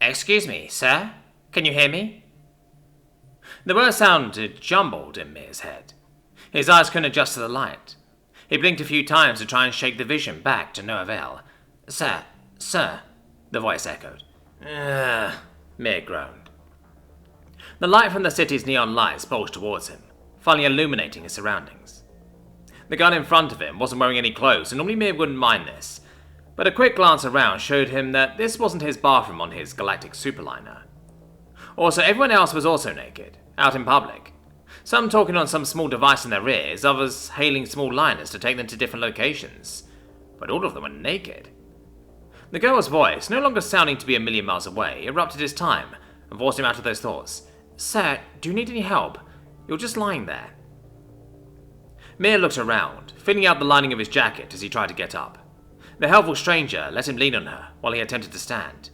Excuse me, sir? Can you hear me? The words sounded jumbled in Mir's head. His eyes couldn't adjust to the light. He blinked a few times to try and shake the vision back to no avail. Sir, the voice echoed. Mir groaned. The light from the city's neon lights bulged towards him, finally illuminating his surroundings. The gun in front of him wasn't wearing any clothes, and normally Mir wouldn't mind this, but a quick glance around showed him that this wasn't his bathroom on his galactic superliner. Also, everyone else was also naked, out in public. Some talking on some small device in their ears, others hailing small liners to take them to different locations. But all of them were naked. The girl's voice, no longer sounding to be a million miles away, erupted his time and forced him out of those thoughts. Sir, do you need any help? You're just lying there. Mir looked around, feeling out the lining of his jacket as he tried to get up. The helpful stranger let him lean on her while he attempted to stand.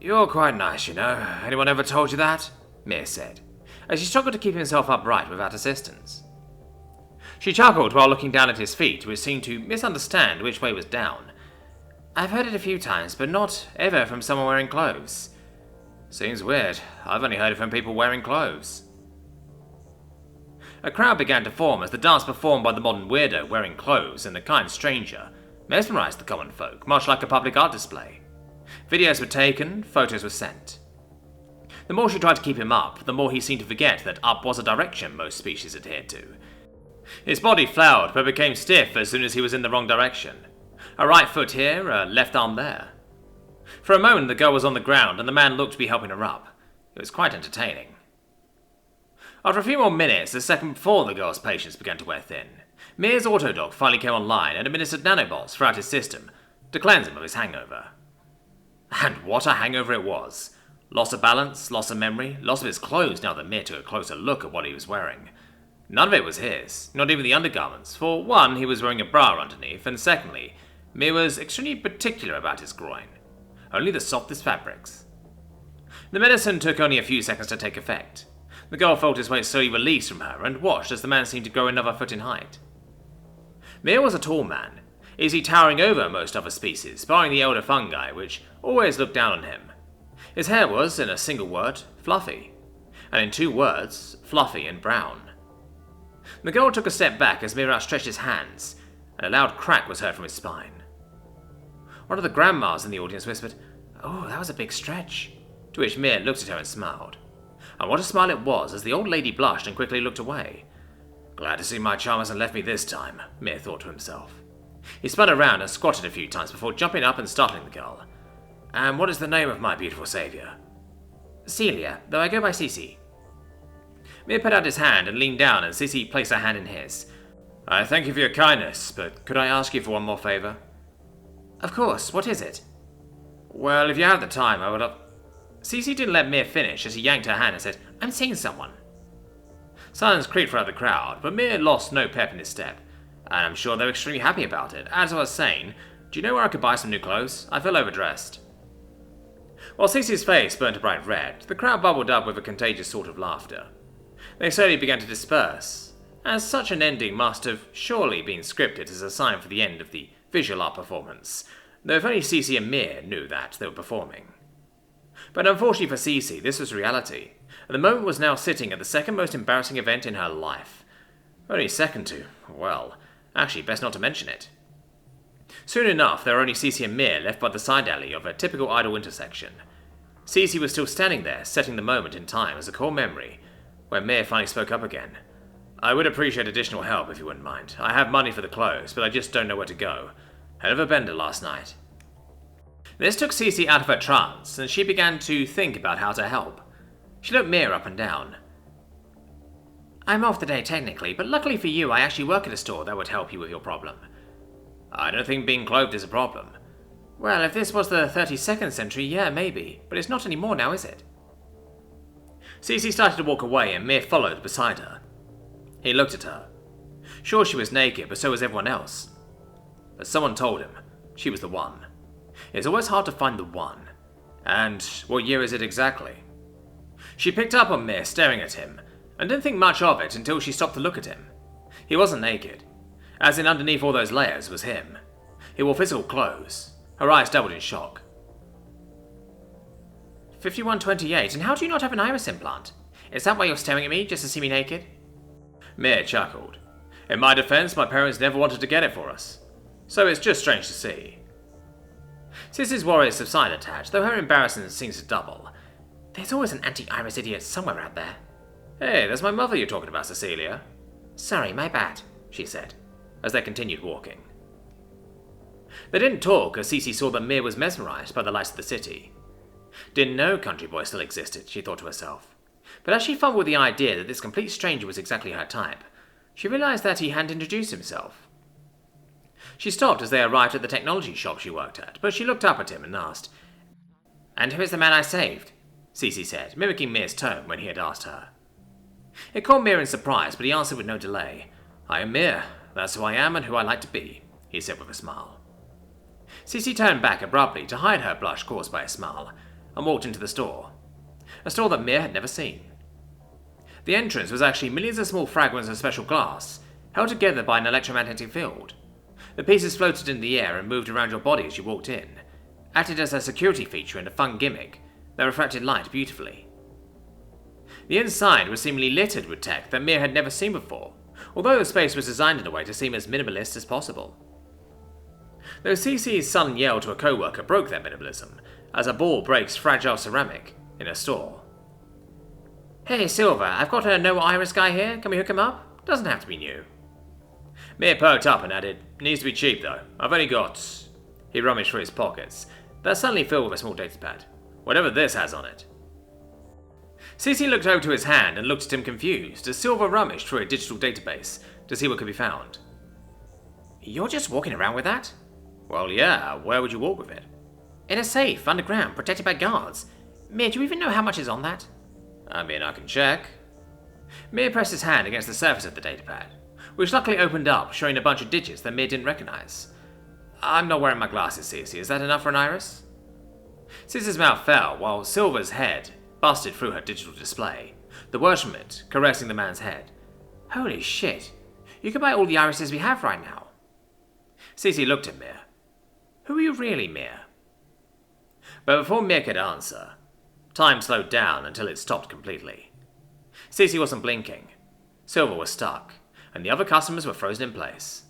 You're quite nice, you know. Anyone ever told you that? Mir said, as he struggled to keep himself upright without assistance. She chuckled while looking down at his feet, which seemed to misunderstand which way was down. I've heard it a few times, but not ever from someone wearing clothes. Seems weird. I've only heard it from people wearing clothes. A crowd began to form as the dance performed by the modern weirdo wearing clothes and the kind stranger mesmerized the common folk, much like a public art display. Videos were taken, photos were sent. The more she tried to keep him up, the more he seemed to forget that up was a direction most species adhered to. His body flowered but became stiff as soon as he was in the wrong direction. A right foot here, a left arm there. For a moment the girl was on the ground and the man looked to be helping her up. It was quite entertaining. After a few more minutes, the second before the girl's patience began to wear thin, Mir's autodoc finally came online and administered nanobots throughout his system to cleanse him of his hangover. And what a hangover it was. Loss of balance, loss of memory, loss of his clothes now that Mir took a closer look at what he was wearing. None of it was his, not even the undergarments. For one, he was wearing a bra underneath, and secondly, Mir was extremely particular about his groin. Only the softest fabrics. The medicine took only a few seconds to take effect. The girl felt his weight slowly release from her and watched as the man seemed to grow another foot in height. Mir was a tall man, easily towering over most other species, barring the elder fungi, which always looked down on him. His hair was, in a single word, fluffy, and in two words, fluffy and brown. The girl took a step back as Mir outstretched his hands, and a loud crack was heard from his spine. One of the grandmas in the audience whispered, "Oh, that was a big stretch," to which Mir looked at her and smiled. And what a smile it was as the old lady blushed and quickly looked away. Glad to see my charm hasn't left me this time, Mir thought to himself. He spun around and squatted a few times before jumping up and startling the girl. And what is the name of my beautiful saviour? Celia, though I go by Cece. Mir put out his hand and leaned down, and Cece placed her hand in his. I thank you for your kindness, but could I ask you for one more favour? Of course, what is it? Well, if you have the time, I would have... Cece didn't let Mir finish as he yanked her hand and said, I'm seeing someone. Silence creaked throughout the crowd, but Mir lost no pep in his step, and I'm sure they were extremely happy about it. As I was saying, do you know where I could buy some new clothes? I feel overdressed. While Cece's face burnt a bright red, the crowd bubbled up with a contagious sort of laughter. They slowly began to disperse, as such an ending must have surely been scripted as a sign for the end of the visual art performance, though if only Cece and Mir knew that they were performing. But unfortunately for Cece, this was reality, and the moment was now sitting at the second most embarrassing event in her life. Only second to, well, actually best not to mention it. Soon enough, there were only Cece and Mir left by the side alley of a typical idle intersection. Cece was still standing there, setting the moment in time as a core memory, when Mir finally spoke up again. I would appreciate additional help if you wouldn't mind. I have money for the clothes, but I just don't know where to go. Hell of a bender last night. This took Cece out of her trance, and she began to think about how to help. She looked Mir up and down. I'm off today technically, but luckily for you I actually work at a store that would help you with your problem. I don't think being clothed is a problem. Well, if this was the 32nd century, yeah, maybe, but it's not anymore now, is it? Cece started to walk away and Mir followed beside her. He looked at her. Sure, she was naked, but so was everyone else. But someone told him she was the one. It's always hard to find the one. And what year is it exactly? She picked up on Mir staring at him, and didn't think much of it until she stopped to look at him. He wasn't naked, as in underneath all those layers was him. He wore physical clothes. Her eyes doubled in shock. 5128, and how do you not have an iris implant? Is that why you're staring at me, just to see me naked? Mir chuckled. In my defense, my parents never wanted to get it for us. So it's just strange to see. Sissy's worries subside a touch, though her embarrassment seems to double. There's always an anti-iris idiot somewhere out there. Hey, there's my mother you're talking about, Cecilia. Sorry, my bad, she said, as they continued walking. They didn't talk as Sissy saw that Mir was mesmerized by the lights of the city. Didn't know Country Boy still existed, she thought to herself. But as she fumbled with the idea that this complete stranger was exactly her type, she realized that he hadn't introduced himself. She stopped as they arrived at the technology shop she worked at, but she looked up at him and asked, And who is the man I saved? Sissy said, mimicking Mir's tone when he had asked her. It caught Mir in surprise, but he answered with no delay. I am Mir. That's who I am and who I like to be, he said with a smile. Sissy turned back abruptly to hide her blush caused by a smile, and walked into the store. A store that Mir had never seen. The entrance was actually millions of small fragments of special glass, held together by an electromagnetic field. The pieces floated in the air and moved around your body as you walked in, acted as a security feature and a fun gimmick that reflected light beautifully. The inside was seemingly littered with tech that Mir had never seen before, although the space was designed in a way to seem as minimalist as possible. Though Cissy's son yelled to a co-worker broke that minimalism, as a ball breaks fragile ceramic in a store. Hey Silver, I've got a no iris guy here, can we hook him up? Doesn't have to be new. Mir perked up and added, Needs to be cheap though, I've only got... He rummaged through his pockets. They're suddenly filled with a small datapad. Whatever this has on it. Sissy looked over to his hand and looked at him confused as Silver rummaged through a digital database to see what could be found. You're just walking around with that? Well, yeah, where would you walk with it? In a safe, underground, protected by guards. Mir, do you even know how much is on that? I mean, I can check. Mir pressed his hand against the surface of the datapad, which luckily opened up, showing a bunch of digits that Mir didn't recognize. I'm not wearing my glasses, Sissy. Is that enough for an iris? Sissy's mouth fell, while Silver's head busted through her digital display, the worst from it caressing the man's head. Holy shit. You can buy all the irises we have right now. Sissy looked at Mir. Who are you really, Mir? But before Mir could answer, time slowed down until it stopped completely. Sissy wasn't blinking. Silver was stuck, and the other customers were frozen in place.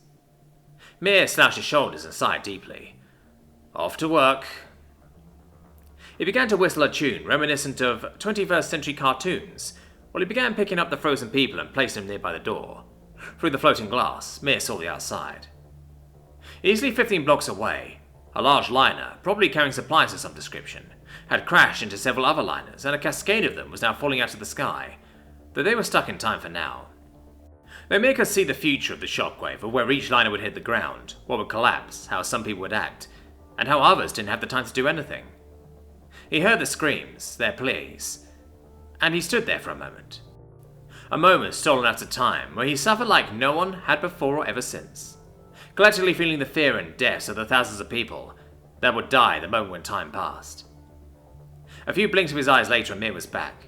Mir slouched his shoulders and sighed deeply. Off to work. He began to whistle a tune reminiscent of 21st century cartoons, while he began picking up the frozen people and placing them nearby the door. Through the floating glass, Mir saw the outside. Easily 15 blocks away, a large liner, probably carrying supplies of some description, had crashed into several other liners, and a cascade of them was now falling out of the sky, though they were stuck in time for now. They make us see the future of the shockwave of where each liner would hit the ground, what would collapse, how some people would act, and how others didn't have the time to do anything. He heard the screams, their pleas, and he stood there for a moment. A moment stolen out of time where he suffered like no one had before or ever since, collectively feeling the fear and deaths of the thousands of people that would die the moment when time passed. A few blinks of his eyes later and Mir was back.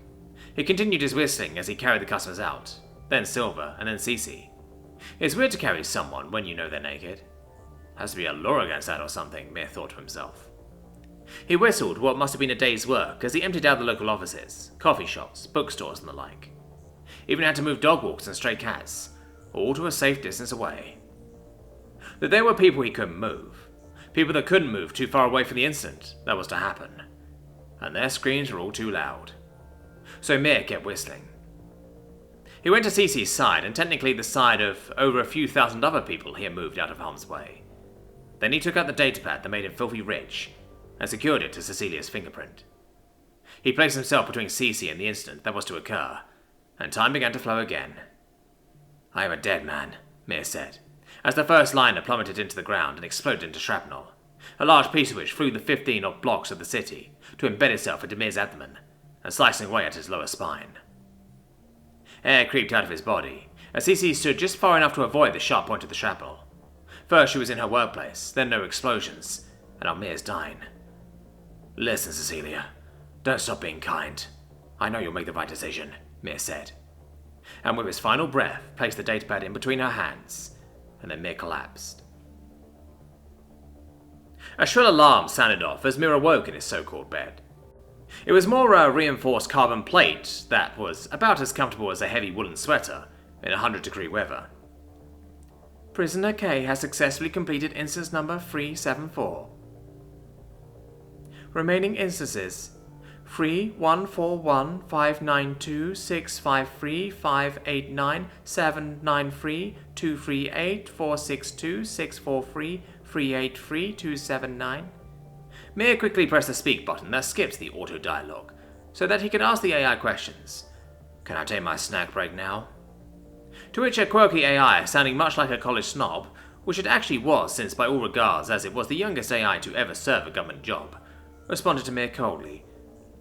He continued his whistling as he carried the customers out, then Silver, and then Sissy. It's weird to carry someone when you know they're naked. Has to be a law against that or something, Mir thought to himself. He whistled what must have been a day's work as he emptied out the local offices, coffee shops, bookstores and the like. Even had to move dog walks and stray cats, all to a safe distance away. That there were people he couldn't move, people that couldn't move too far away from the incident that was to happen, and their screams were all too loud. So Mir kept whistling. He went to Cissy's side, and technically the side of over a few thousand other people he had moved out of harm's way. Then he took out the datapad that made him filthy rich, and secured it to Cecilia's fingerprint. He placed himself between Sissy and the incident that was to occur, and time began to flow again. I am a dead man, Mir said, as the first liner plummeted into the ground and exploded into shrapnel, a large piece of which flew the 15-odd blocks of the city to embed itself into Mir's abdomen, and slicing away at his lower spine. Air creeped out of his body, as Sissy stood just far enough to avoid the sharp point of the shrapnel. First she was in her workplace, then no explosions, and now Mir's dying. Listen, Cecilia, don't stop being kind. I know you'll make the right decision, Mir said, and with his final breath placed the datapad in between her hands, and then Mir collapsed. A shrill alarm sounded off as Mir awoke in his so-called bed. It was more a reinforced carbon plate that was about as comfortable as a heavy woolen sweater in 100-degree weather. Prisoner K has successfully completed instance number 374. Remaining instances 3141592653589732384626433833279. May quickly press the speak button that skips the auto dialogue so that he can ask the AI questions. Can I take my snack break now? To which a quirky AI, sounding much like a college snob, which it actually was since by all regards as it was the youngest AI to ever serve a government job, responded to me coldly.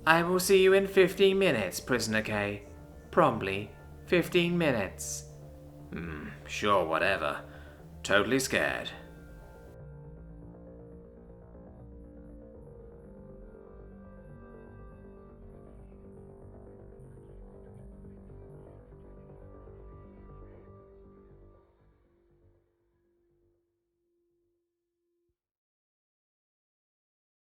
I will see you in 15 minutes, Prisoner K. Promptly. 15 minutes. Sure, whatever. Totally scared.